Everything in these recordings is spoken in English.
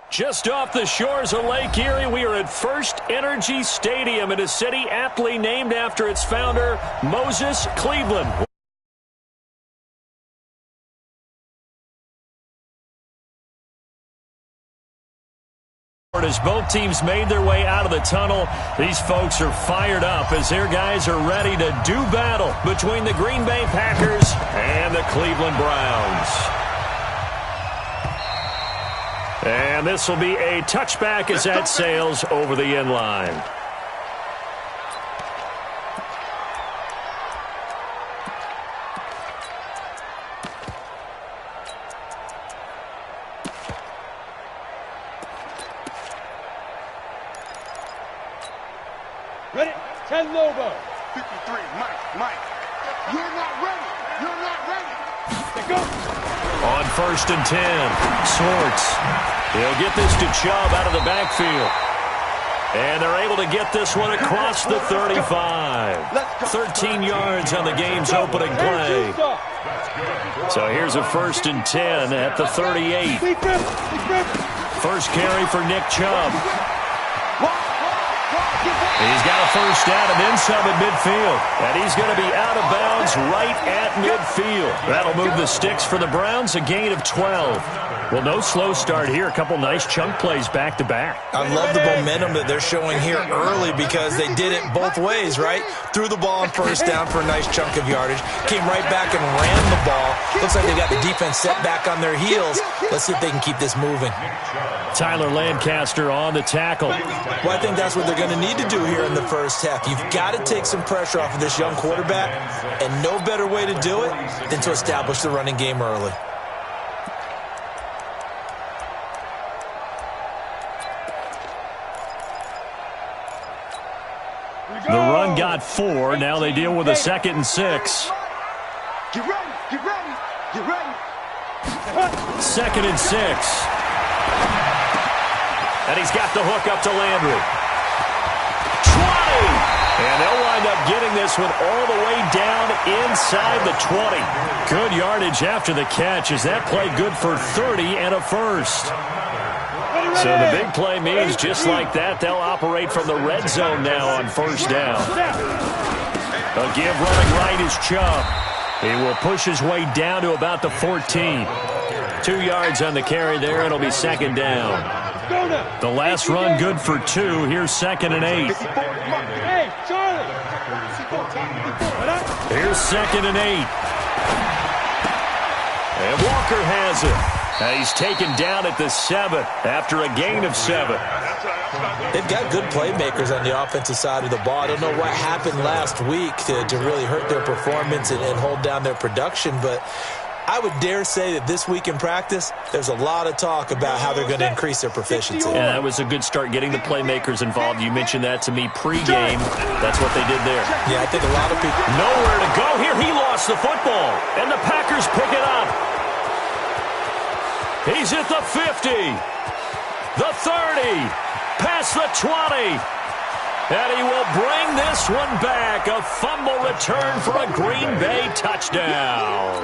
Just off the shores of Lake Erie, we are at First Energy Stadium in a city aptly named after its founder, Moses Cleveland. As both teams made their way out of the tunnel, these folks are fired up as their guys are ready to do battle between the Green Bay Packers and the Cleveland Browns. And this will be a touchback as that sails over the end line. Ready? 10 Lobo. 53, Mike. You're not ready. You're not ready. Let's go. On 1st and 10, Sorts. He'll get this to Chubb out of the backfield. And they're able to get this one across the 35. 13 yards on the game's opening play. So here's a 1st and 10 at the 38. First carry for Nick Chubb. He's got a first down and then some at midfield. And he's going to be out of bounds right at midfield. That'll move the sticks for the Browns, a gain of 12. Well, no slow start here. A couple nice chunk plays back-to-back. I love the momentum that they're showing here early because they did it both ways, right? Threw the ball on first down for a nice chunk of yardage. Came right back and ran the ball. Looks like they got the defense set back on their heels. Let's see if they can keep this moving. Tyler Lancaster on the tackle. Well, I think that's what they're going to need to do here in the first half. You've got to take some pressure off of this young quarterback, and no better way to do it than to establish the running game early. The run got 4. Now they deal with a 2nd and 6. Get ready. Get ready. Get ready. 2nd and 6. And he's got the hook up to Landry. 20! And they'll wind up getting this one all the way down inside the 20. Good yardage after the catch as that play good for 30 and a first. So the big play means just like that, they'll operate from the red zone now on first down. A give running right is Chubb. He will push his way down to about the 14. 2 yards on the carry there. It'll be 2nd down. The last run good for 2. Here's 2nd and 8. Hey, Charlie. Here's 2nd and 8. And Walker has it. He's taken down at the 7 after a gain of 7. They've got good playmakers on the offensive side of the ball. I don't know what happened last week to really hurt their performance and hold down their production, but I would dare say that this week in practice, there's a lot of talk about how they're going to increase their proficiency. Yeah, that was a good start getting the playmakers involved. You mentioned that to me pregame. That's what they did there. Yeah, I think a lot of people... Nowhere to go here. He lost the football, and the Packers pick it up. He's at the 50, the 30, past the 20. And he will bring this one back. A fumble return for a Green Bay touchdown.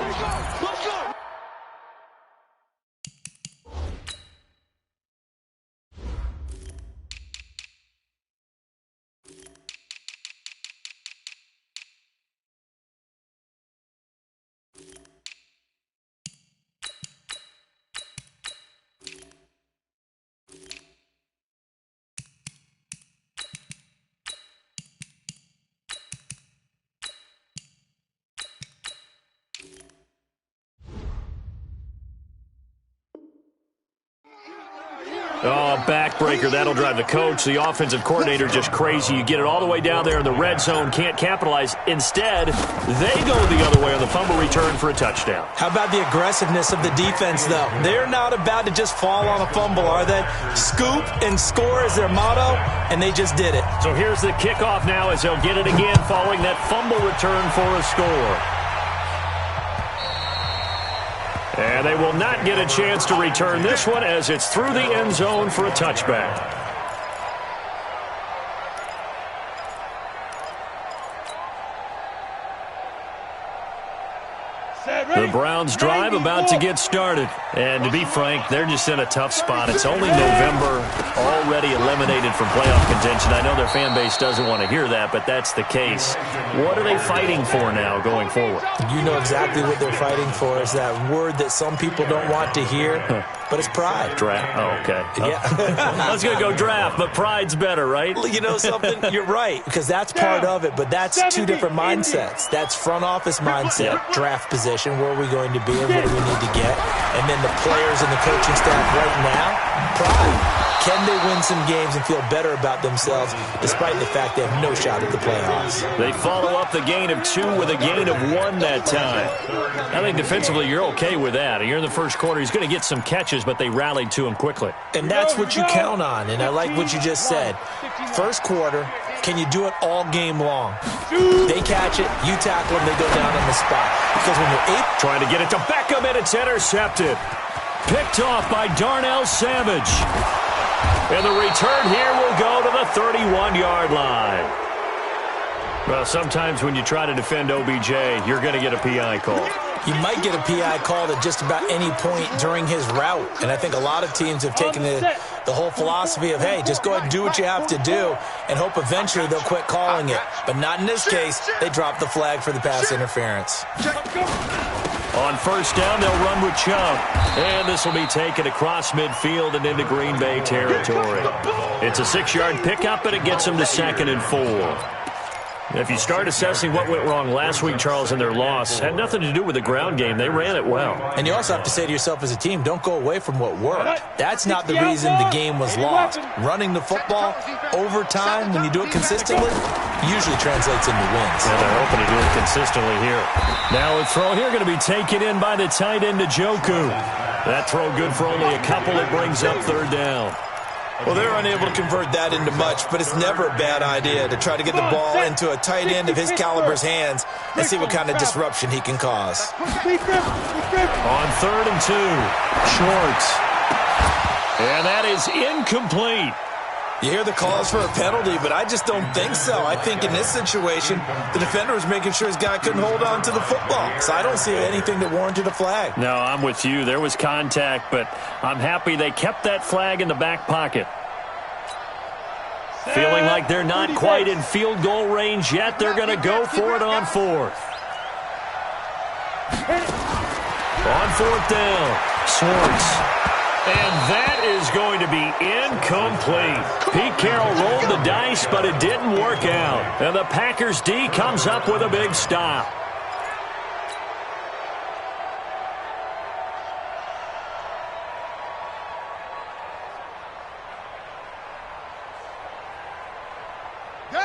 Oh, backbreaker. That'll drive the coach, the offensive coordinator, just crazy. You get it all the way down there in the red zone, can't capitalize. Instead, they go the other way on the fumble return for a touchdown. How about the aggressiveness of the defense, though? They're not about to just fall on a fumble, are they? Scoop and score is their motto, and they just did it. So here's the kickoff now as they'll get it again following that fumble return for a score. And they will not get a chance to return this one as it's through the end zone for a touchback. The Browns drive about to get started. And to be frank, they're just in a tough spot. It's only November, already eliminated from playoff contention. I know their fan base doesn't want to hear that, but that's the case. What are they fighting for now going forward? You know exactly what they're fighting for. Is that word that some people don't want to hear, but it's pride. Draft. Oh, okay. Yeah. I was going to go draft, but pride's better, right? You know something? You're right, because that's part of it, but that's two different mindsets. That's front office mindset, draft position, where are we going to be and what do we need to get? And then the players and the coaching staff right now, pride. Can they win some games and feel better about themselves despite the fact they have no shot at the playoffs? They follow up the gain of 2 with a gain of 1 that time. I think defensively you're okay with that. Here in the first quarter, he's going to get some catches, but they rallied to him quickly. And that's what you count on, and I like what you just said. First quarter, can you do it all game long? They catch it, you tackle them, they go down on the spot. Because when you're trying to get it to Beckham, and it's intercepted. Picked off by Darnell Savage. And the return here will go to the 31-yard line. Well, sometimes when you try to defend OBJ, you're going to get a PI call. You might get a PI called at just about any point during his route. And I think a lot of teams have taken the whole philosophy of, hey, just go ahead and do what you have to do and hope eventually they'll quit calling it. But not in this case. They dropped the flag for the pass interference. On first down, they'll run with Chubb. And this will be taken across midfield and into Green Bay territory. It's a 6-yard pickup, and it gets them to 2nd and 4. If you start assessing what went wrong last week, Charles, in their loss, had nothing to do with the ground game. They ran it well. And you also have to say to yourself as a team, don't go away from what worked. That's not the reason the game was lost. Running the football over time, when you do it consistently, usually translates into wins. And they're hoping to do it consistently here. Now a throw here going to be taken in by the tight end, Njoku. That throw good for only a couple. It brings up 3rd down. Well, they're unable to convert that into much, but it's never a bad idea to try to get the ball into a tight end of his caliber's hands and see what kind of disruption he can cause. On 3rd and 2, Schwartz. And that is incomplete. You hear the calls for a penalty, but I just don't think so. I think in this situation, the defender was making sure his guy couldn't hold on to the football. So I don't see anything that warranted a flag. No, I'm with you. There was contact, but I'm happy they kept that flag in the back pocket. Feeling like they're not quite in field goal range yet. They're going to go for it on 4th. On 4th down, Schwartz. And that is going to be incomplete. Pete Carroll rolled the dice, but it didn't work out. And the Packers D comes up with a big stop.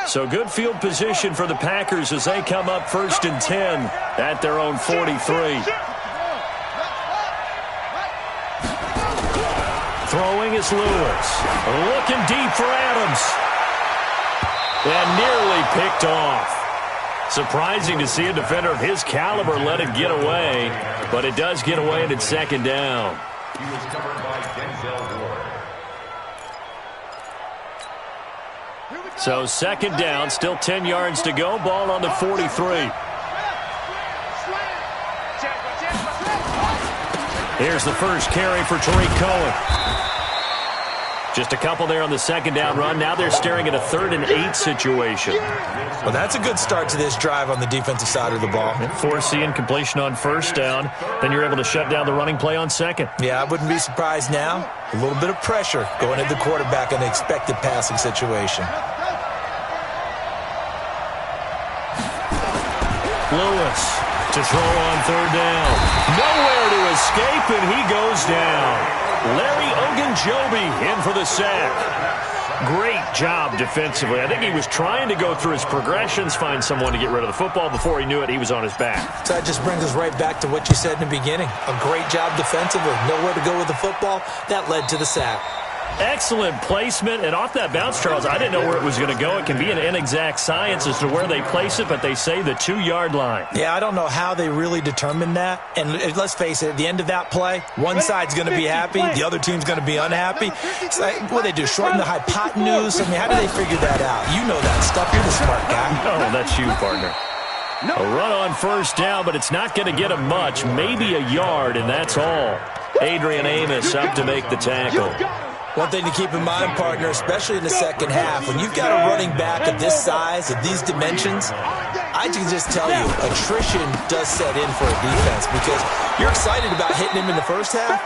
So good field position for the Packers as they come up 1st and 10 at their own 43. Throwing is Lewis. Looking deep for Adams. And nearly picked off. Surprising to see a defender of his caliber let it get away. But it does get away and it's 2nd down. He was covered by Denzel Ward. So 2nd down, still 10 yards to go. Ball on the 43. Here's the first carry for Tariq Cohen. Just a couple there on the 2nd down run. Now they're staring at a 3rd and 8 situation. Well, that's a good start to this drive on the defensive side of the ball. Forcing completion on 1st down. Then you're able to shut down the running play on 2nd. Yeah, I wouldn't be surprised now. A little bit of pressure going at the quarterback in the expected passing situation. Lewis to throw on 3rd down. Nowhere to escape, and he goes down. Larry Ogunjobi in for the sack. Great job defensively. I think he was trying to go through his progressions, find someone to get rid of the football. Before he knew it, he was on his back. So that just brings us right back to what you said in the beginning. A great job defensively. Nowhere to go with the football. That led to the sack. Excellent placement, and off that bounce, Charles, I didn't know where it was going to go. It can be an inexact science as to where they place it, but they say the 2-yard line. Yeah, I don't know how they really determined that. And let's face it, at the end of that play, one side's going to be happy, the other team's going to be unhappy. It's like, what do they do, shorten the hypotenuse? I mean, how do they figure that out? You know that stuff. You're the smart guy. Oh, that's you, partner. A run on first down, but it's not going to get him much. Maybe a yard, and that's all. Adrian Amos up to make the tackle. One thing to keep in mind, partner, especially in the second half, when you've got a running back of this size, of these dimensions, I can just tell you, attrition does set in for a defense because you're excited about hitting him in the first half.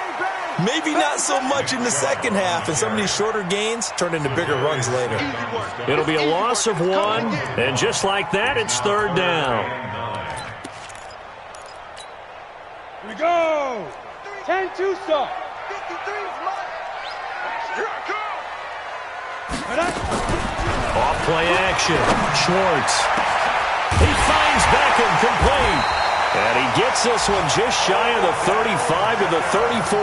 Maybe not so much in the second half, and some of these shorter gains turn into bigger runs later. It'll be a loss of 1, and just like that, it's third down. Here we go. 10-2 start. Off play action. Schwartz. He finds Beckham complete. And he gets this one just shy of the 35 to the 34.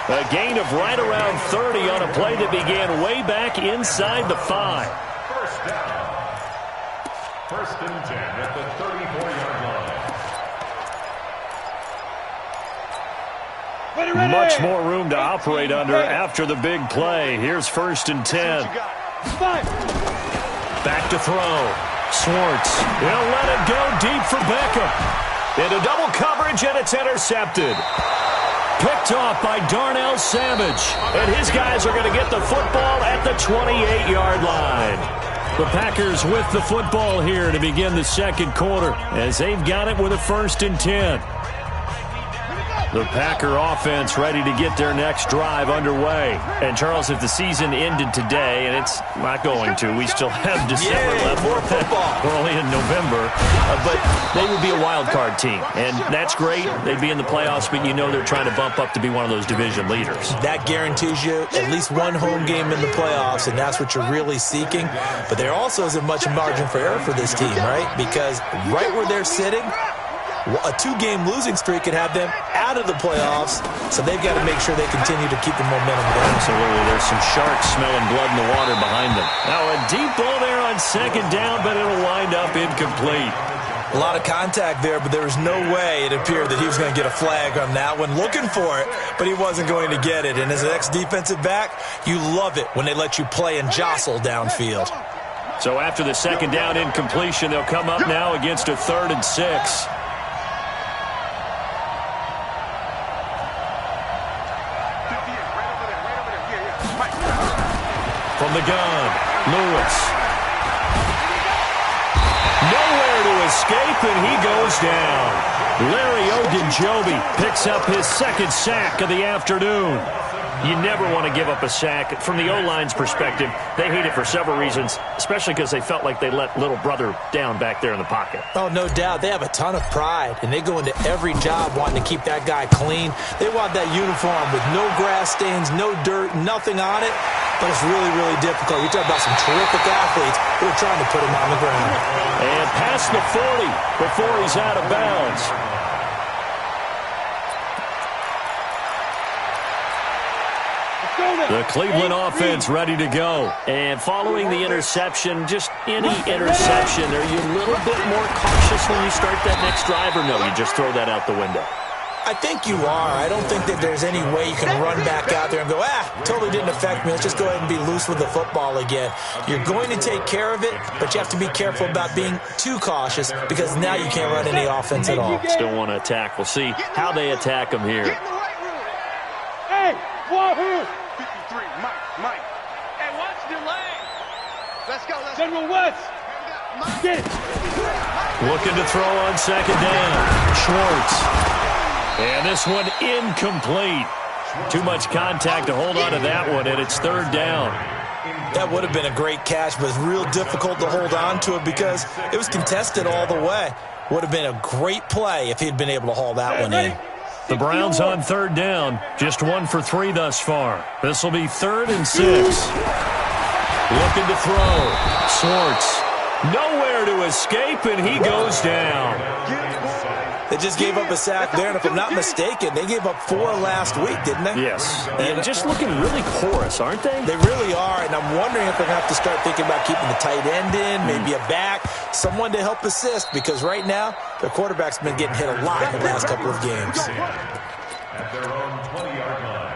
A gain of right around 30 on a play that began way back inside the 5. First down. First and 10 at the 34-yard line. Much more room to operate under after the big play. Here's first and 10. Back to throw. Schwartz. He'll let it go deep for Beckham. Into double coverage, and it's intercepted. Picked off by Darnell Savage. And his guys are going to get the football at the 28-yard line. The Packers with the football here to begin the second quarter as they've got it with a first and 10. The Packer offense ready to get their next drive underway. And, Charles, if the season ended today, and it's not going to, we still have December left. More football. We're only in November. But they would be a wild card team. And that's great. They'd be in the playoffs, but you know they're trying to bump up to be one of those division leaders. That guarantees you at least one home game in the playoffs, and that's what you're really seeking. But there also isn't much margin for error for this team, right? Because right where they're sitting, a 2-game losing streak could have them out of the playoffs, so they've got to make sure they continue to keep the momentum going. Absolutely. There's some sharks smelling blood in the water behind them. Now a deep ball there on second down, but it'll wind up incomplete. A lot of contact there, but there was no way it appeared that he was going to get a flag on that one. Looking for it, but he wasn't going to get it. And as an ex-defensive back, you love it when they let you play and jostle downfield. So after the second down incompletion, they'll come up now against a 3rd and 6. From the gun, Lewis. Nowhere to escape, and he goes down. Larry Ogunjobi picks up his second sack of the afternoon. You never want to give up a sack. From the O-line's perspective, they hate it for several reasons, especially because they felt like they let little brother down back there in the pocket. Oh, no doubt. They have a ton of pride, and they go into every job wanting to keep that guy clean. They want that uniform with no grass stains, no dirt, nothing on it. But it's really, really difficult. You're talking about some terrific athletes who are trying to put him on the ground. And past the 40 before he's out of bounds. The Cleveland offense ready to go. And following the interception, just any interception, are you a little bit more cautious when you start that next drive, or no, you just throw that out the window? I think you are. I don't think that there's any way you can run back out there and go, totally didn't affect me. Let's just go ahead and be loose with the football again. You're going to take care of it, but you have to be careful about being too cautious because now you can't run any offense at all. Still want to attack. We'll see how they attack them here. Hey, Wahoo! 53, Mike. Hey, watch the lane. Let's go. General West. Get it. Looking to throw on second down. Schwartz. And this one incomplete. Too much contact to hold on to that one, and it's third down. That would have been a great catch, but it's real difficult to hold on to it because it was contested all the way. Would have been a great play if he'd been able to haul that one in. The Browns on third down. Just 1 for 3 thus far. This will be 3rd and 6. Looking to throw. Schwartz. Nowhere to escape, and he goes down. They just gave up a sack there, and if I'm not mistaken, they gave up 4 last week, didn't they? Yes. And just looking really porous, aren't they? They really are, and I'm wondering if they're going to have to start thinking about keeping the tight end in, maybe a back, someone to help assist, because right now, their quarterback's been getting hit a lot in the last couple of games. At their own 20-yard line.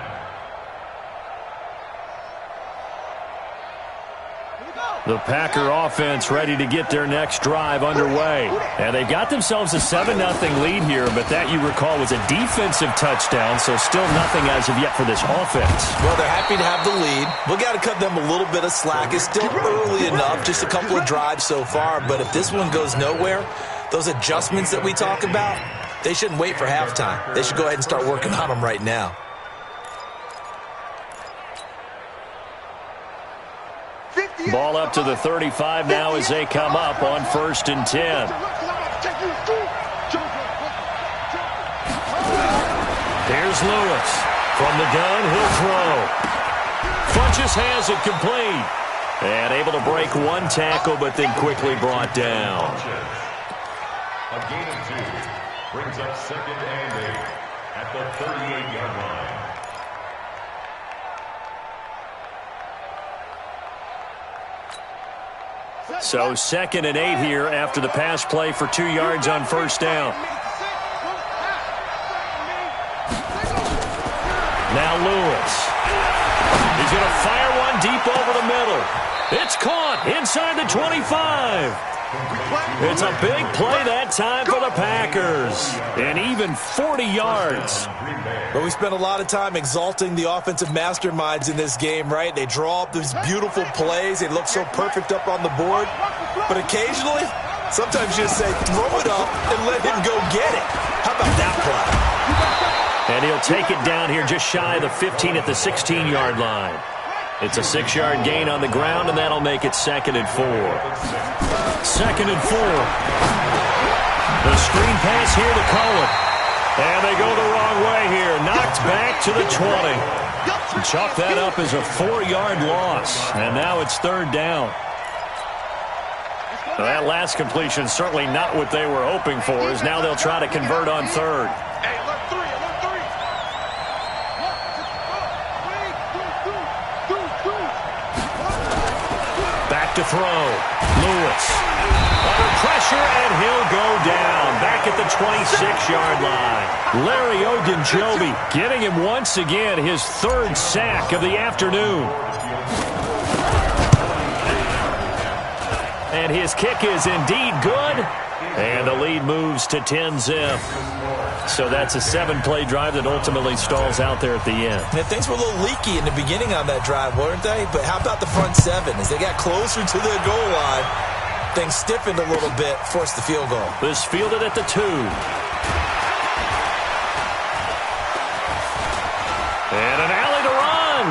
Here we go. The Packer offense ready to get their next drive underway. And they've got themselves a 7-0 lead here, but that, you recall, was a defensive touchdown, so still nothing as of yet for this offense. Well, they're happy to have the lead. We've got to cut them a little bit of slack. It's still early enough, just a couple of drives so far, but if this one goes nowhere, those adjustments that we talk about, they shouldn't wait for halftime. They should go ahead and start working on them right now. Ball up to the 35 now as they come up on 1st and 10. Here's Lewis. From the gun, he'll throw. Funches has it complete. And able to break one tackle, but then quickly brought down. A gain of 2 brings up 2nd and 8 at the 38-yard line. So 2nd and 8 here after the pass play for 2 yards on 1st down. Now Lewis. He's going to fire one deep over the middle. It's caught inside the 25. It's a big play that time for the Packers. And even 40 yards. But we spent a lot of time exalting the offensive masterminds in this game, right? They draw up these beautiful plays. They look so perfect up on the board. But occasionally, sometimes you just say, throw it up and let him go get it. How about that play? And he'll take it down here just shy of the 15 at the 16-yard line. It's a 6-yard gain on the ground, and that'll make it 2nd and 4. 2nd and 4. The screen pass here to Cohen. And they go the wrong way here. Knocked back to the 20. Chalk that up as a 4-yard loss. And now it's 3rd down. Now that last completion certainly not what they were hoping for, as now they'll try to convert on 3rd. Back to throw. Lewis. Under pressure, and he'll go down. Back at the 26-yard line. Larry Ogunjobi getting him once again his 3rd sack of the afternoon. And his kick is indeed good. And the lead moves to 10-zip. So that's a 7-play drive that ultimately stalls out there at the end. And things were a little leaky in the beginning on that drive, weren't they? But how about the front 7? As they got closer to the goal line, things stiffened a little bit, forced the field goal. This fielded at the 2. And an alley to run.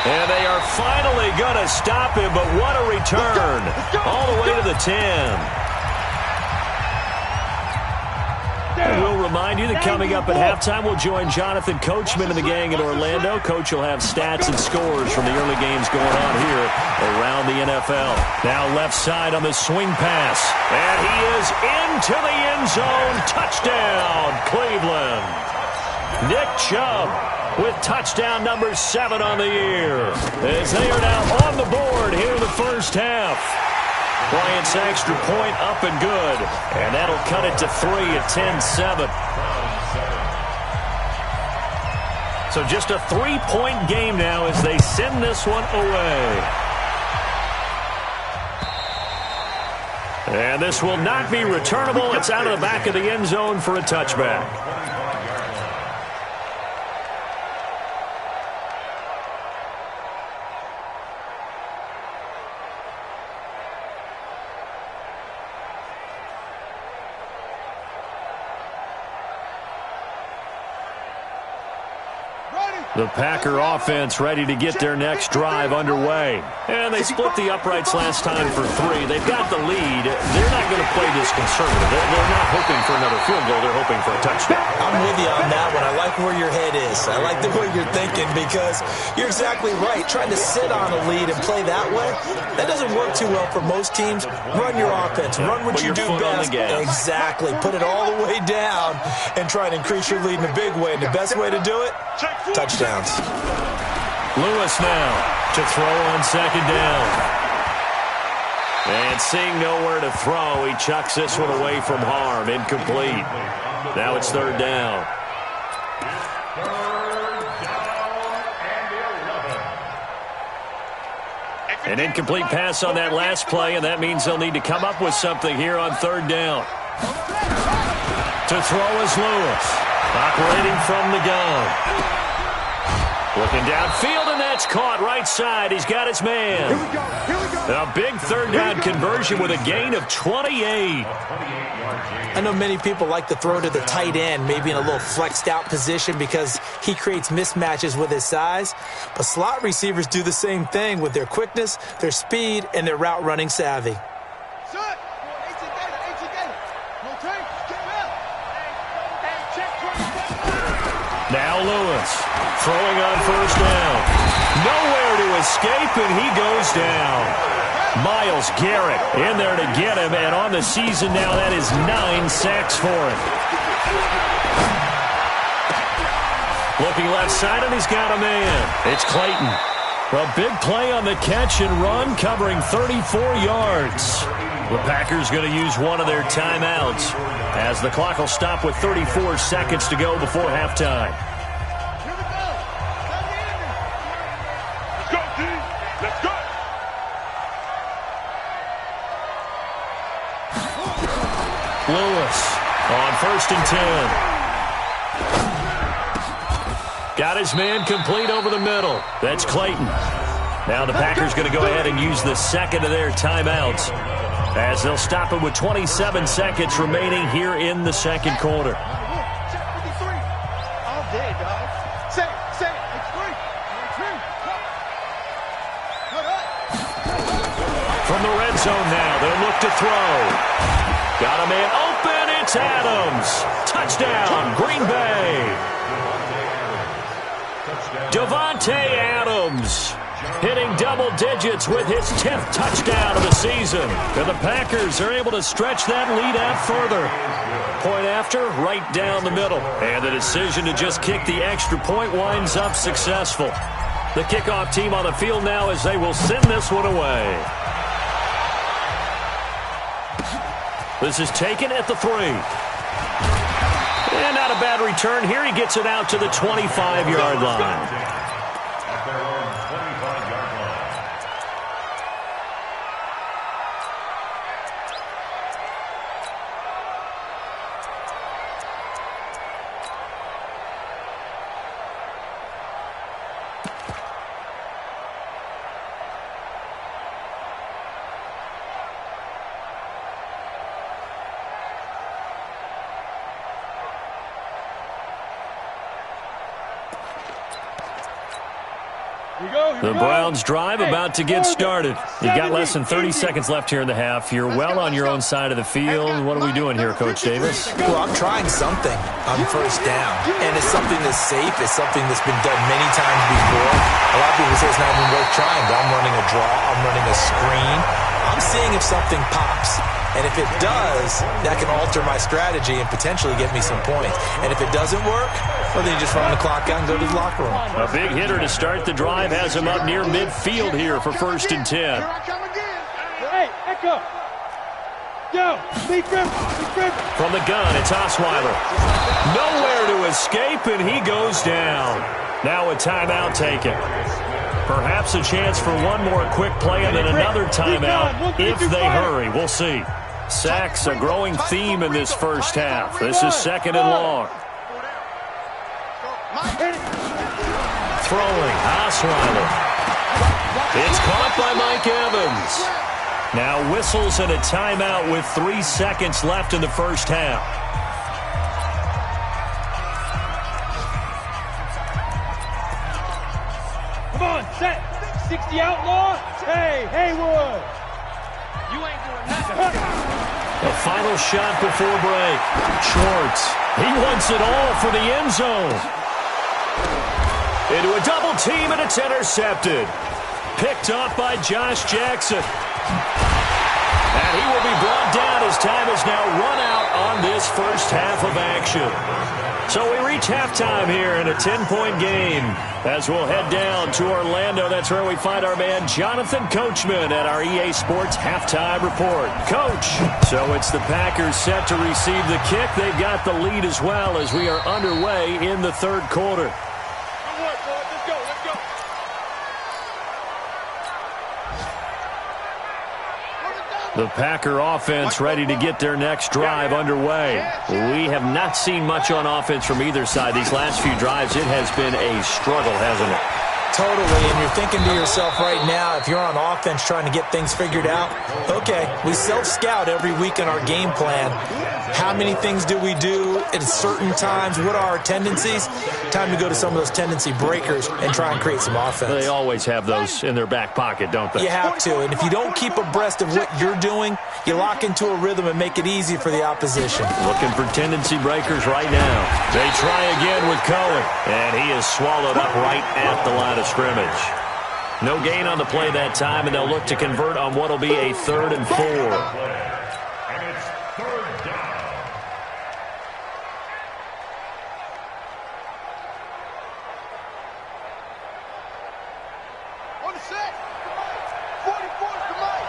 And they are finally going to stop him, but what a return. All the way to the 10. And we'll remind you that coming up at halftime, we'll join Jonathan Coachman and the gang in Orlando. Coach will have stats and scores from the early games going on here around the NFL. Now left side on the swing pass. And he is into the end zone. Touchdown, Cleveland. Nick Chubb with touchdown number 7 on the year. As they are now on the board here in the first half. Bryant's extra point up and good. And that'll cut it to 3 at 10-7. So just a 3-point game now as they send this one away. And this will not be returnable. It's out of the back of the end zone for a touchback. The Packer offense ready to get their next drive underway. And they split the uprights last time for 3. They've got the lead. They're not going to play this conservative. They're not hoping for another field goal. They're hoping for a touchdown. I'm with you on that one. I like where your head is. I like the way you're thinking because you're exactly right. Trying to sit on a lead and play that way, that doesn't work too well for most teams. Run your offense. Run what you do best. Exactly. Put it all the way down and try and increase your lead in a big way. And the best way to do it, touchdowns. Lewis now to throw on 2nd down. And seeing nowhere to throw, he chucks this one away from harm. Incomplete. Now it's 3rd down. An incomplete pass on that last play, and that means they'll need to come up with something here on third down. To throw is Lewis, operating from the gun. Looking downfield, and that's caught right side. He's got his man. Here we go. Here we go. A big third down conversion with a gain of 28. I know many people like to throw to the tight end, maybe in a little flexed out position because he creates mismatches with his size. But slot receivers do the same thing with their quickness, their speed, and their route running savvy. Now Lewis throwing on first down. Nowhere to escape, and he goes down. Myles Garrett in there to get him, and on the season now, that is 9 sacks for him. Looking left side, and he's got a man. It's Clayton. A big play on the catch and run, covering 34 yards. The Packers going to use one of their timeouts, as the clock will stop with 34 seconds to go before halftime. Let's go, D. Let's go. Lewis on 1st and 10. Got his man complete over the middle. That's Clayton. Now the Packers going to go ahead and use the second of their timeouts, as they'll stop it with 27 seconds remaining here in the second quarter. All day, dog. Say it. It's free. From the red zone now, they'll look to throw. Got a man open. It's Adams. Touchdown, Green Bay. Davante Adams hitting double digits with his 10th touchdown of the season. And the Packers are able to stretch that lead out further. Point after, right down the middle. And the decision to just kick the extra point winds up successful. The kickoff team on the field now, as they will send this one away. This is taken at the 3. And not a bad return here. He gets it out to the 25-yard line. At their own 25-yard line. The Browns drive about to get started. You've got less than 30 seconds left here in the half. You're well on your own side of the field. What are we doing here, Coach Davis? Well, I'm trying something on first down, and it's something that's safe. It's something that's been done many times before. A lot of people say it's not even worth trying, but I'm running a draw. I'm running a screen. I'm seeing if something pops. And if it does, that can alter my strategy and potentially get me some points. And if it doesn't work, well, then you just run the clock out and go to the locker room. A big hitter to start the drive has him up near midfield here for 1st and 10. Here I come again. Hey, Echo. Yo, Lee Griffin. From the gun, it's Osweiler. Nowhere to escape, and he goes down. Now a timeout taken. Perhaps a chance for one more quick play and then another timeout if they hurry. We'll see. Sacks, a growing theme in this first half. This is 2nd and long. Throwing, Osweiler. It's caught by Mike Evans. Now whistles and a timeout with 3 seconds left in the first half. Come on, set. 60 outlaw. Hey, Haywood. You ain't doing nothing. A final shot before break. Schwartz. He wants it all for the end zone. Into a double team, and it's intercepted. Picked off by Josh Jackson. And he will be brought down as time is now run out on this first half of action. So we reach halftime here in a 10-point game. As we'll head down to Orlando, that's where we find our man Jonathan Coachman at our EA Sports Halftime Report. Coach, so it's the Packers set to receive the kick. They've got the lead as well as we are underway in the third quarter. The Packer offense ready to get their next drive underway. We have not seen much on offense from either side. These last few drives, it has been a struggle, hasn't it? Totally, and you're thinking to yourself right now, if you're on offense trying to get things figured out, okay, we self-scout every week in our game plan. How many things do we do at certain times? What are our tendencies? Time to go to some of those tendency breakers and try and create some offense. They always have those in their back pocket, don't they? You have to, and if you don't keep abreast of what you're doing, you lock into a rhythm and make it easy for the opposition. Looking for tendency breakers right now. They try again with Cohen, and he is swallowed up right at the line of scrimmage. No gain on the play that time, and they'll look to convert on what will be a 3rd and 4. And it's 3rd down. On the set. 44 to Mike.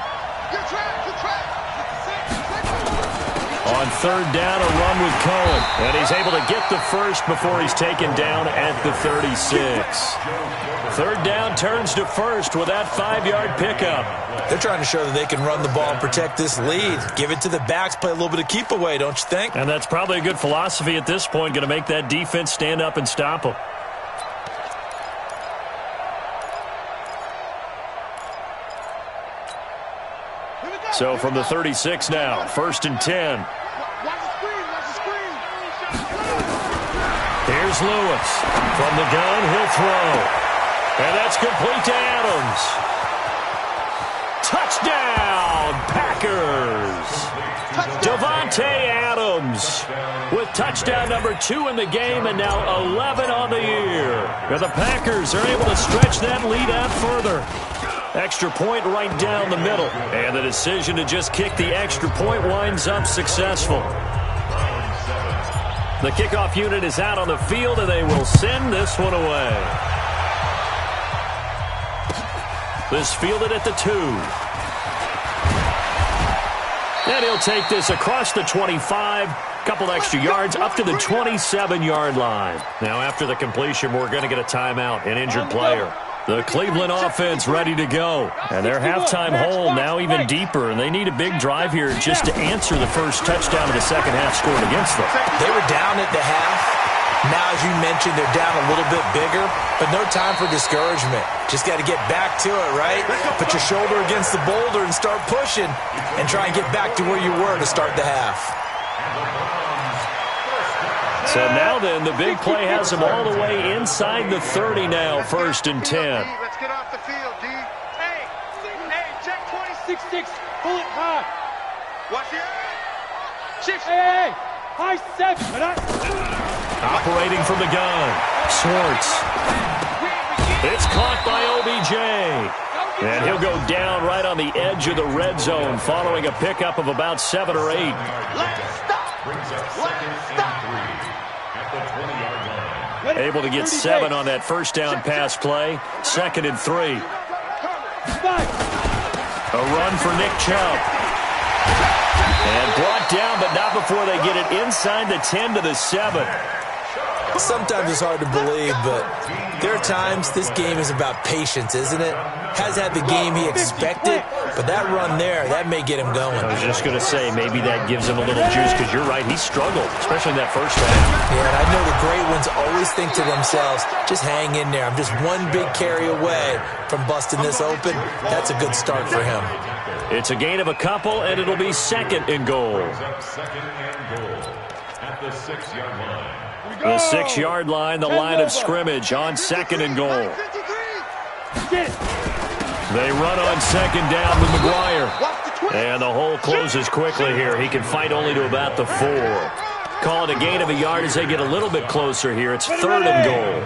Your track. On 3rd down, a run with Cohen. And he's able to get the first before he's taken down at the 36. 3rd down turns to first with that 5-yard pickup. They're trying to show that they can run the ball and protect this lead. Give it to the backs, play a little bit of keep away, don't you think? And that's probably a good philosophy at this point, going to make that defense stand up and stop them. So from the 36 now, 1st and 10. Watch the screen. Here's Lewis. From the gun, he'll throw. And that's complete to Adams. Touchdown, Packers. Davante Adams with touchdown number 2 in the game and now 11 on the year. And the Packers are able to stretch that lead out further. Extra point right down the middle. And the decision to just kick the extra point winds up successful. The kickoff unit is out on the field, and they will send this one away. This fielded at the 2. And he'll take this across the 25. Couple extra yards up to the 27-yard line. Now after the completion, we're going to get a timeout, an injured player. The Cleveland offense ready to go. And their halftime hole now even deeper, and they need a big drive here just to answer the first touchdown of the second half scored against them. They were down at the half. Now, as you mentioned, they're down a little bit bigger, but no time for discouragement. Just got to get back to it, right? Put your shoulder against the boulder and start pushing and try and get back to where you were to start the half. So now then, the big play has them all the way inside the 30 now, 1st and 10. Let's get off the field, D. Hey, check 26-6. Pull it high. Watch it. Shift. Hey, high 7. Operating from the gun, Schwartz. It's caught by OBJ. And he'll go down right on the edge of the red zone following a pickup of about 7 or 8. Let's stop. Able to get 7 on that first down pass play. 2nd and 3. A run for Nick Chubb. And brought down, but not before they get it inside the 10 to the 7. Sometimes it's hard to believe, but there are times this game is about patience, isn't it? Has had the game he expected, but that run there, that may get him going. I was just going to say, maybe that gives him a little juice, because you're right, he struggled, especially in that first half. Yeah, and I know the great ones always think to themselves, just hang in there. I'm just one big carry away from busting this open. That's a good start for him. It's a gain of a couple, and it'll be 2nd and goal. Second and goal at the 6-yard line. The 6-yard line, the line of scrimmage on 2nd and goal. They run on 2nd down with McGuire. And the hole closes quickly here. He can fight only to about the 4. Call it a gain of a yard as they get a little bit closer here. It's 3rd and goal.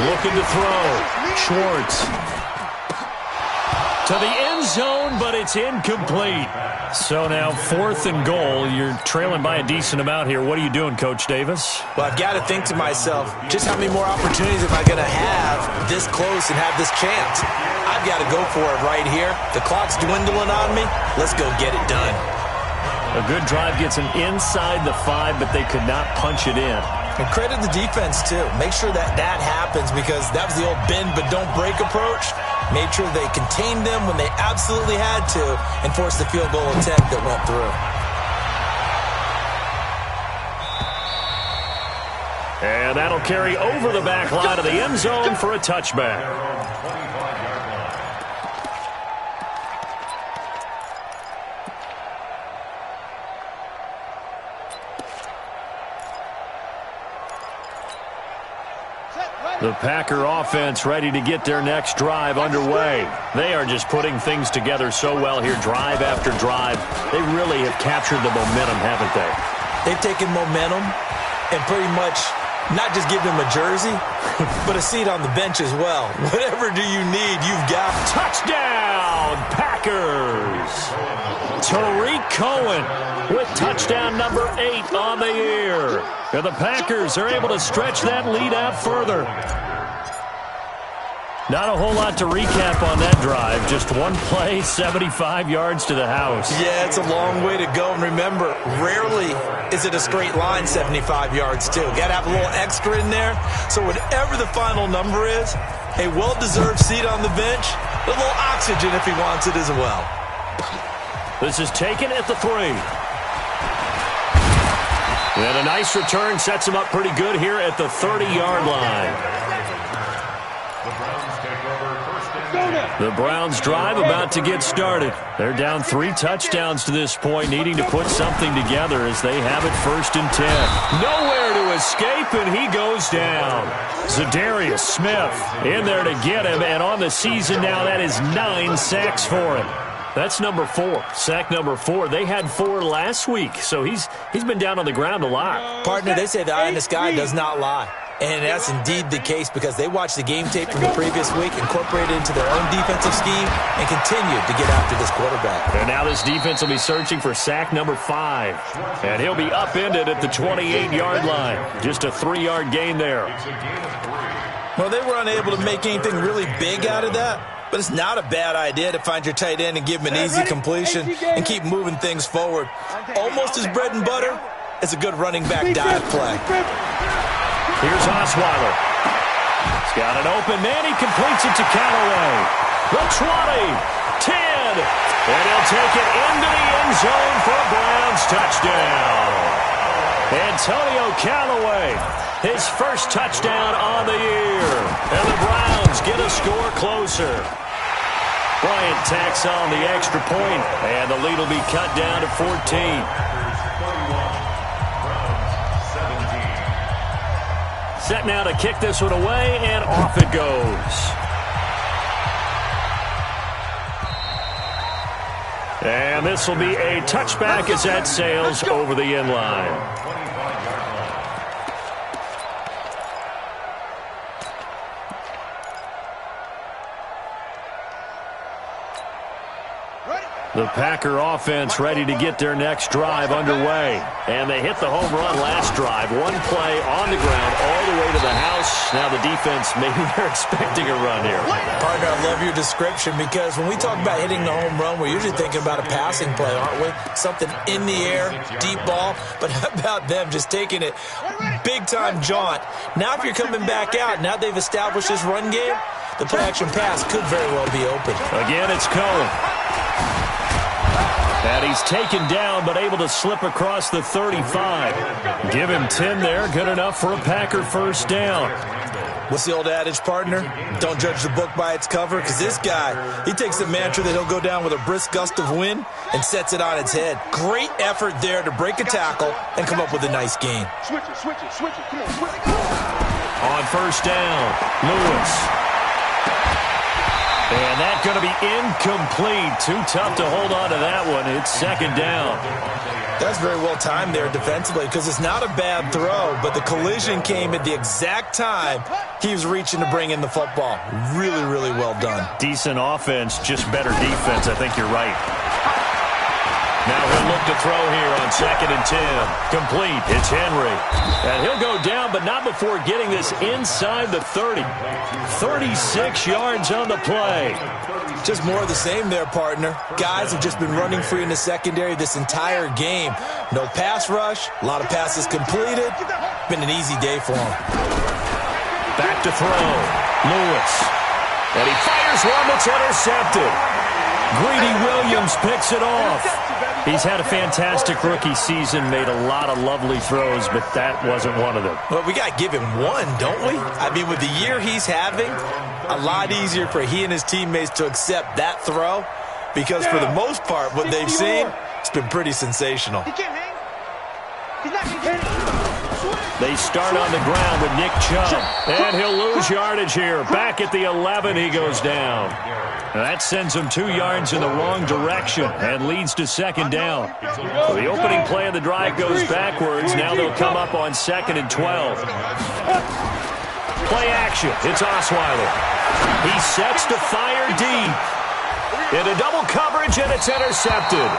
Looking to throw. Schwartz. To the end zone, but it's incomplete. So now 4th and goal. You're trailing by a decent amount here. What are you doing, Coach Davis? Well, I've got to think to myself, just how many more opportunities am I going to have this close and have this chance? I've got to go for it right here. The clock's dwindling on me. Let's go get it done. A good drive gets them inside the 5, but they could not punch it in. And credit the defense, too. Make sure that happens, because that was the old bend but don't break approach. Made sure they contained them when they absolutely had to and forced the field goal attempt that went through. And that'll carry over the back line of the end zone for a touchback. The Packer offense ready to get their next drive underway. They are just putting things together so well here, drive after drive. They really have captured the momentum, haven't they? They've taken momentum and pretty much not just give them a jersey, but a seat on the bench as well. Whatever do you need, you've got. Touchdown, Packers! Tariq Cohen with touchdown number 8 on the year. And the Packers are able to stretch that lead out further. Not a whole lot to recap on that drive. Just one play, 75 yards to the house. Yeah, it's a long way to go. And remember, rarely is it a straight line 75 yards, too. Got to have a little extra in there. So whatever the final number is, a well-deserved seat on the bench, a little oxygen if he wants it as well. This is taken at the 3. And a nice return sets him up pretty good here at the 30-yard line. The Browns drive about to get started. They're down 3 touchdowns to this point, needing to put something together as they have it 1st and 10. Nowhere to escape, and he goes down. Zadarius Smith in there to get him, and on the season now, that is 9 sacks for him. That's number 4, sack number 4. They had 4 last week, so he's been down on the ground a lot. Partner, they say the eye in the sky does not lie. And that's indeed the case, because they watched the game tape from the previous week, incorporated it into their own defensive scheme, and continued to get after this quarterback. And now this defense will be searching for sack number 5. And he'll be upended at the 28-yard line. Just a 3-yard gain there. Well, they were unable to make anything really big out of that. But it's not a bad idea to find your tight end and give him an easy completion and keep moving things forward. Almost as bread and butter as a good running back dive play. Here's Osweiler. He's got an open man. He completes it to Callaway. The 20, 10, and he'll take it into the end zone for a Browns touchdown. Antonio Callaway, his first touchdown on the year. And the Browns get a score closer. Bryant tacks on the extra point, and the lead will be cut down to 14. Set now to kick this one away, and off it goes. And this will be a touchback as that sails over the end line. The Packer offense ready to get their next drive underway. And they hit the home run last drive. One play on the ground all the way to the house. Now the defense, maybe they're expecting a run here. Partner, I love your description, because when we talk about hitting the home run, we're usually thinking about a passing play, aren't we? Something in the air, deep ball. But how about them just taking it big-time jaunt? Now if you're coming back out, now they've established this run game, the play-action pass could very well be open. Again, it's Cohen. And he's taken down, but able to slip across the 35. Give him 10 there. Good enough for a Packer first down. What's the old adage, partner? Don't judge the book by its cover, because this guy, he takes the mantra that he'll go down with a brisk gust of wind and sets it on its head. Great effort there to break a tackle and come up with a nice gain. Switch it. Come on, switch it. On first down, Lewis. And that's going to be incomplete. Too tough to hold on to that one. It's second down. That's very well timed there defensively, because it's not a bad throw, but the collision came at the exact time he was reaching to bring in the football. Really, really well done. Decent offense, just better defense. I think you're right. Now he'll look to throw here on 2nd and 10. Complete. It's Henry. And he'll go down, but not before getting this inside the 30. 36 yards on the play. Just more of the same there, partner. Guys have just been running free in the secondary this entire game. No pass rush, a lot of passes completed. been an easy day for him. Back to throw. Lewis. And he fires one that's intercepted. Greedy Williams picks it off. He's had a fantastic rookie season, made a lot of lovely throws, but that wasn't one of them. Well, we got to give him one, don't we? I mean, with the year he's having, a lot easier for he and his teammates to accept that throw because for the most part, what they've seen, it's been pretty sensational. He can't hang. He's not going to get it. They start on the ground with Nick Chubb, and he'll lose yardage here. Back at the 11, he goes down. That sends him 2 yards in the wrong direction and leads to second down. So the opening play of the drive goes backwards. Now they'll come up on 2nd and 12. Play action. It's Osweiler. He sets to fire deep. Into double coverage, and it's intercepted.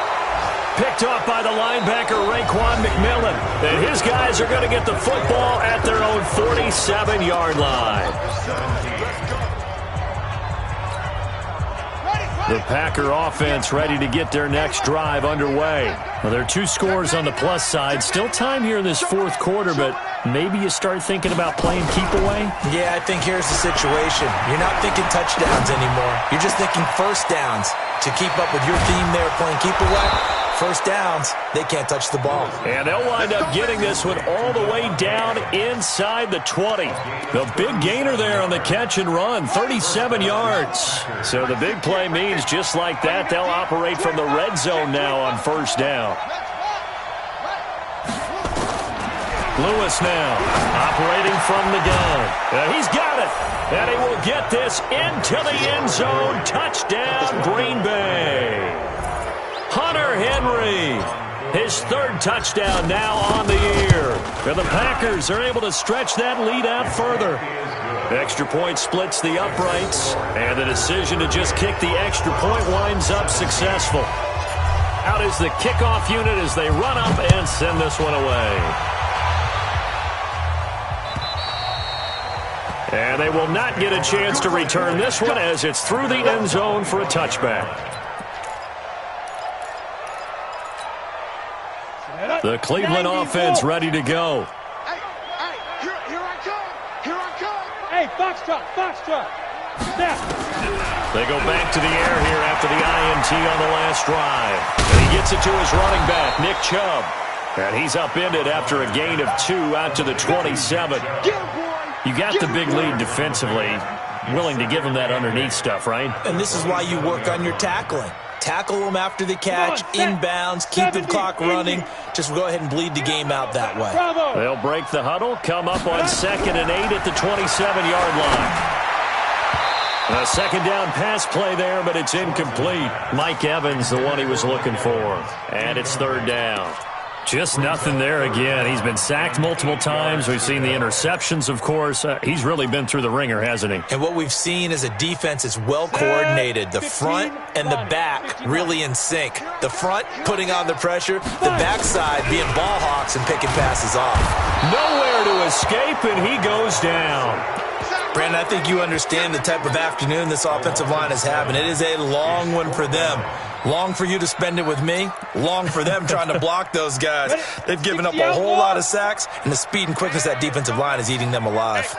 Picked off by the linebacker, Raekwon McMillan. And his guys are going to get the football at their own 47-yard line. The Packer offense ready to get their next drive underway. Well, there are 2 scores on the plus side. Still time here in this 4th quarter, but maybe you start thinking about playing keep away? Yeah, I think here's the situation. You're not thinking touchdowns anymore. You're just thinking first downs. To keep up with your theme there, playing keep away, first downs, they can't touch the ball. And they'll wind up getting this one all the way down inside the 20. The big gainer there on the catch and run, 37 yards. So the big play means just like that, they'll operate from the red zone now on first down. Lewis now operating from the gun. He's got it. And he will get this into the end zone. Touchdown, Green Bay. Hunter Henry, his 3rd touchdown now on the year. And the Packers are able to stretch that lead out further. Extra point splits the uprights, and the decision to just kick the extra point winds up successful. Out is the kickoff unit as they run up and send this one away. And they will not get a chance to return this one as it's through the end zone for a touchback. The Cleveland offense ready to go. Hey, here I come. Here I come. Hey, foxtrot, foxtrot. Snap. They go back to the air here after the INT on the last drive. And he gets it to his running back, Nick Chubb. And he's upended after a gain of 2 out to the 27. You got the big lead defensively. Willing to give him that underneath stuff, right? And this is why you work on your tackling. Tackle them after the catch, inbounds, keep the clock running. Just go ahead and bleed the game out that way. They'll break the huddle, come up on 2nd and 8 at the 27-yard line. A second down pass play there, but it's incomplete. Mike Evans, the one he was looking for. And it's 3rd down. Just nothing there again. He's been sacked multiple times. We've seen the interceptions, of course. He's really been through the ringer, hasn't he? And what we've seen is a defense that's well coordinated. The front and the back really in sync. The front putting on the pressure, the backside being ball hawks and picking passes off. Nowhere to escape, and he goes down. Brandon, I think you understand the type of afternoon this offensive line is having. It is a long one for them. Long for you to spend it with me. Long for them trying to block those guys. They've given up a whole lot of sacks, and the speed and quickness of that defensive line is eating them alive.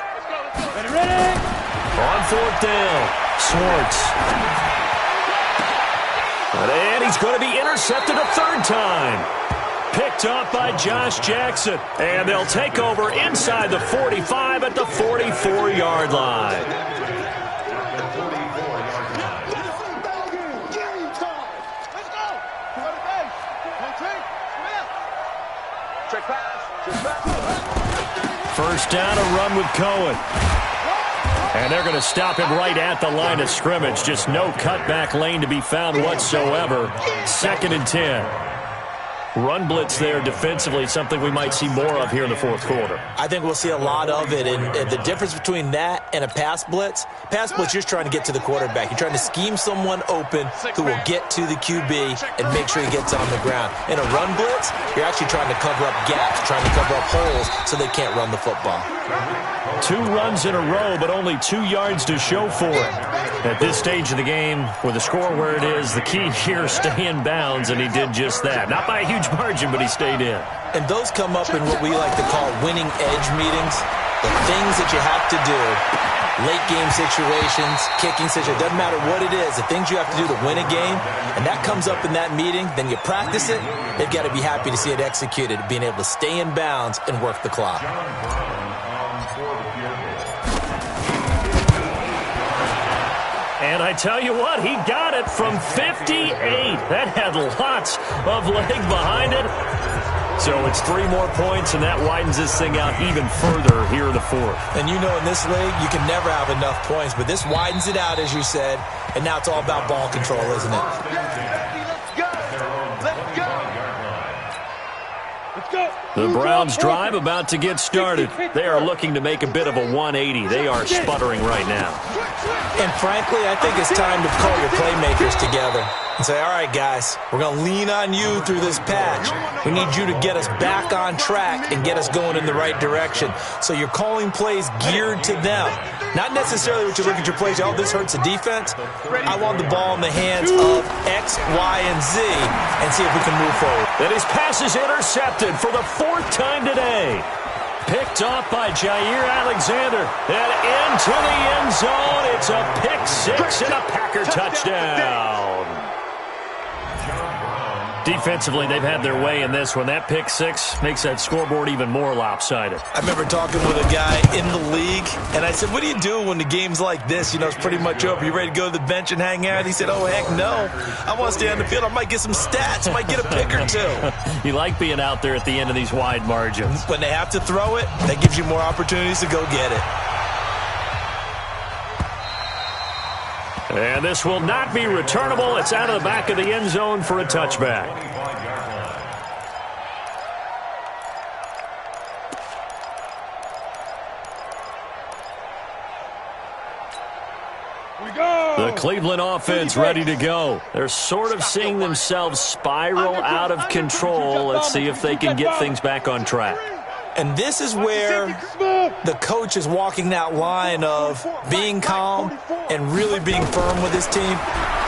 Ready? On 4th down, Swartz. And he's going to be intercepted a 3rd time. Picked off by Josh Jackson. And they'll take over inside the 45 at the 44-yard line. First down, a run with Cohen. And they're going to stop him right at the line of scrimmage. Just no cutback lane to be found whatsoever. 2nd and 10. Run blitz there defensively, something we might see more of here in the 4th quarter. I think we'll see a lot of it. And the difference between that and a pass blitz, you're just trying to get to the quarterback. You're trying to scheme someone open who will get to the QB and make sure he gets on the ground. In a run blitz, you're actually trying to cover up gaps, trying to cover up holes so they can't run the football. 2 runs in a row, but only 2 yards to show for it. At this stage of the game, with the score where it is, the key here, stay in bounds, and he did just that. Not by a huge huge margin, but he stayed in. And those come up in what we like to call winning edge meetings. The things that you have to do, late game situations, kicking situations, doesn't matter what it is, the things you have to do to win a game, and that comes up in that meeting, then you practice it, they've got to be happy to see it executed, being able to stay in bounds and work the clock. And I tell you what, he got it from 58. That had lots of leg behind it. So it's 3 more points, and that widens this thing out even further here in the fourth. And you know in this league, you can never have enough points, but this widens it out, as you said, and now it's all about ball control, isn't it? The Browns drive about to get started. They are looking to make a bit of a 180. They are sputtering right now. And frankly, I think it's time to call your playmakers together and say, all right, guys, we're going to lean on you through this patch. We need you to get us back on track and get us going in the right direction. So you're calling plays geared to them. Not necessarily what you look at your plays, oh, this hurts the defense. I want the ball in the hands of X, Y, and Z and see if we can move forward. And his pass is intercepted for the 4th time today. Picked off by Jair Alexander. And into the end zone. It's a pick 6 and a Packer touchdown. Defensively, they've had their way in this one. That pick 6 makes that scoreboard even more lopsided. I remember talking with a guy in the league, and I said, what do you do when the game's like this? You know, it's pretty much over. You ready to go to the bench and hang out? He said, oh, heck no. I want to stay on the field. I might get some stats. I might get a pick or 2. You like being out there at the end of these wide margins. When they have to throw it, that gives you more opportunities to go get it. And this will not be returnable. It's out of the back of the end zone for a touchback. The Cleveland offense ready to go. They're sort of seeing themselves spiral out of control. Let's see if they can get things back on track. And this is where the coach is walking that line of being calm and really being firm with his team.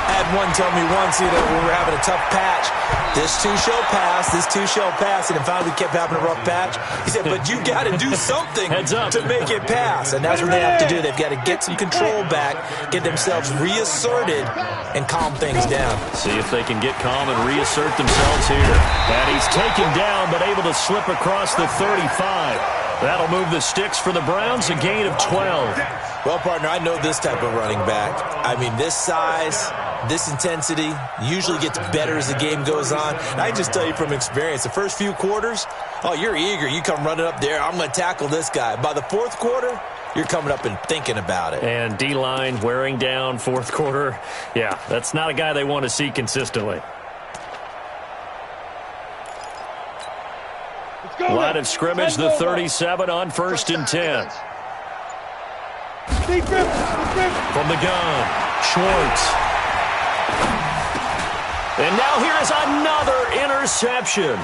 I had one tell me once, when we were having a tough patch, this too shall pass, this too shall pass, and then finally we kept having a rough patch. He said, but you got to do something to make it pass, and that's what they have to do. They've got to get some control back, get themselves reasserted, and calm things down. See if they can get calm and reassert themselves here. And he's taken down, but able to slip across the 35. That'll move the sticks for the Browns, a gain of 12. Well, partner, I know this type of running back. I mean, this size, this intensity usually gets better as the game goes on. And I just tell you from experience, the first few quarters, oh, you're eager. You come running up there, I'm going to tackle this guy. By the 4th quarter, you're coming up and thinking about it. And D-line wearing down 4th quarter. Yeah, that's not a guy they want to see consistently. Line of scrimmage, the 37 on 1st and 10. From the gun, Schwartz. And now here is another interception.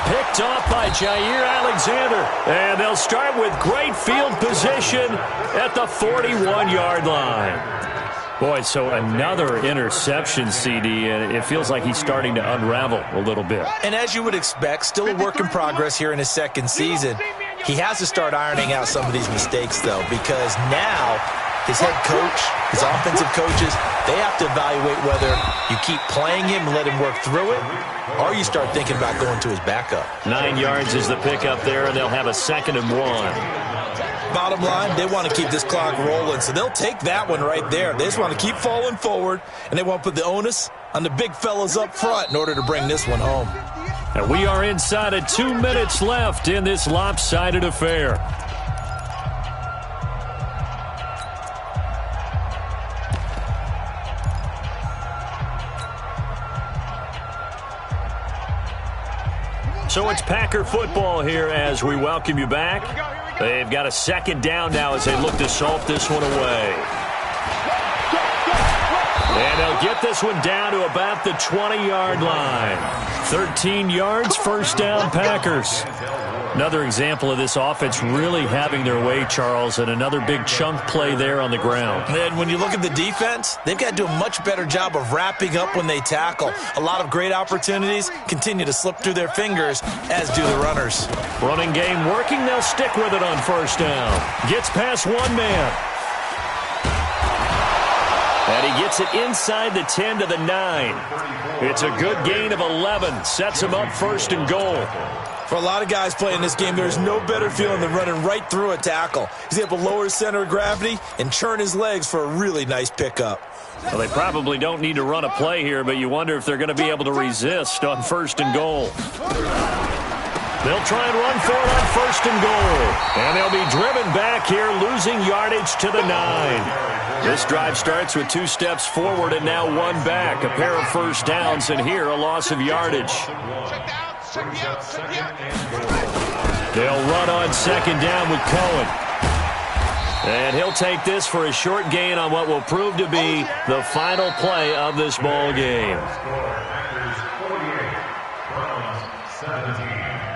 Picked off by Jair Alexander. And they'll start with great field position at the 41-yard line. Boy, so another interception, CD, and it feels like he's starting to unravel a little bit. And as you would expect, still a work in progress here in his 2nd season. He has to start ironing out some of these mistakes, though, because now his head coach, his offensive coaches, they have to evaluate whether you keep playing him and let him work through it, or you start thinking about going to his backup. 9 yards is the pickup there, and they'll have a 2nd and 1. Bottom line, they want to keep this clock rolling, so they'll take that one right there. They just want to keep falling forward, and they want to put the onus on the big fellas up front in order to bring this one home. And we are inside of 2 minutes left in this lopsided affair. So it's Packer football here as we welcome you back. They've got a 2nd down now as they look to salt this one away. And they'll get this one down to about the 20-yard line. 13 yards, 1st down, Packers. Another example of this offense really having their way, Charles, and another big chunk play there on the ground. And when you look at the defense, they've got to do a much better job of wrapping up when they tackle. A lot of great opportunities continue to slip through their fingers, as do the runners. Running game working. They'll stick with it on first down. Gets past one man. And he gets it inside the 10 to the 9. It's a good gain of 11. Sets him up first and goal. For a lot of guys playing this game, there's no better feeling than running right through a tackle. He's able to lower his center of gravity and churn his legs for a really nice pickup. Well, they probably don't need to run a play here, but you wonder if they're going to be able to resist on first and goal. They'll try and run for it on first and goal. And they'll be driven back here, losing yardage to the 9. This drive starts with 2 steps forward and now 1 back. A pair of first downs, and here a loss of yardage. They'll run on second down with Cohen. And he'll take this for a short gain on what will prove to be the final play of this ball game. 17.